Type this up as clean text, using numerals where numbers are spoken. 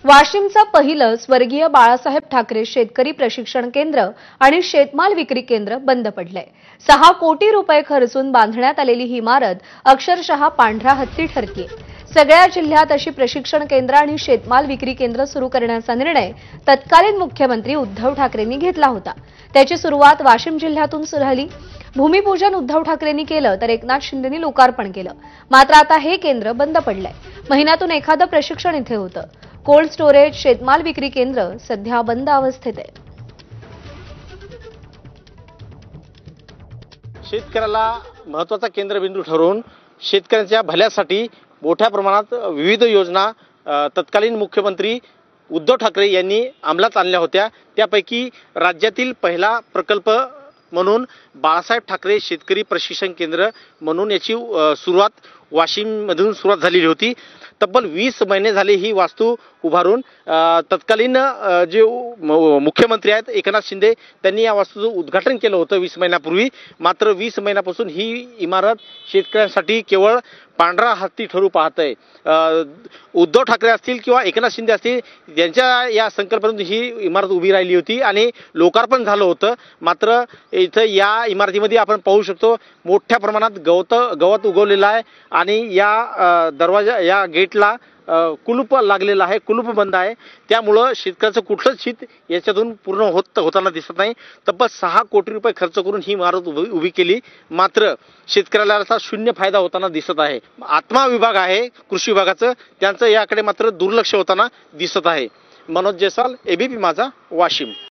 वाशिमचं पहिलं स्वर्गीय बाळासाहेब ठाकरे शेतकरी प्रशिक्षण केंद्र आणि शेतमाल विक्री केंद्र बंद पडलंय। 6 कोटी रुपये खर्चून बांधण्यात आलेली ही इमारत अक्षरशः पांढरा हत्ती ठरतीये। सगळ्या जिल्ह्यात अशी प्रशिक्षण केंद्र आणि शेतमाल विक्री केंद्र सुरू करण्याचा निर्णय तत्कालीन मुख्यमंत्री उद्धव ठाकरेंनी घेतला होता। त्याची सुरुवात वाशिम जिल्ह्यातून झाली। भूमिपूजन उद्धव ठाकरेंनी केलं तर एकनाथ शिंदेंनी लोकार्पण केलं। मात्र आता हे केंद्र बंद पडलंय। महिन्यातून एखादं प्रशिक्षण इथे होतं। कोल्ड स्टोरेज शेतमाल विक्री केंद्र सध्या बंद अवस्थेत आहे। शेतकऱ्याला महत्त्वाचा केंद्रबिंदू ठरवून शेतकऱ्यांच्या भल्यासाठी मोठ्या प्रमाणात विविध योजना तत्कालीन मुख्यमंत्री उद्धव ठाकरे यांनी अंमलात आणल्या होत्या। त्यापैकी राज्यातील पहिला प्रकल्प म्हणून बाळासाहेब ठाकरे शेतकरी प्रशिक्षण केंद्र म्हणून याची सुरुवात वाशिममधून सुरुवात झालेली होती। तब्बल 20 महिने झाले ही वास्तू उभारून तत्कालीन जे मुख्यमंत्री आहेत एकनाथ शिंदे त्यांनी या वास्तूचं उद्घाटन केलं होतं 20 महिन्यापूर्वी। मात्र 20 महिन्यापासून ही इमारत शेतकऱ्यांसाठी केवळ पांढरा हत्ती ठरू पाहत आहे। उद्धव ठाकरे असतील किंवा एकनाथ शिंदे असतील यांच्या या संकल्पनेतून ही इमारत उभी राहिली होती आणि लोकार्पण झालं होतं। मात्र इथं या इमारतीमध्ये आपण पाहू शकतो मोठ्या प्रमाणात गवत उगवलेलं आहे आणि या दरवाजा या गेटला कुलूप लागलेलं आहे, कुलूप बंद आहे। त्यामुळं शेतकऱ्याचं कुठलंच हित याच्यातून पूर्ण होताना दिसत नाही। तब्बल 6 कोटी रुपये खर्च करून ही इमारत उभी केली, मात्र शेतकऱ्याला असा शून्य फायदा होताना दिसत आहे। आत्मा विभाग आहे कृषी विभागाचं, त्यांचं याकडे मात्र दुर्लक्ष होताना दिसत आहे। मनोज जयस्वाल, एबीपी माझा, वाशिम।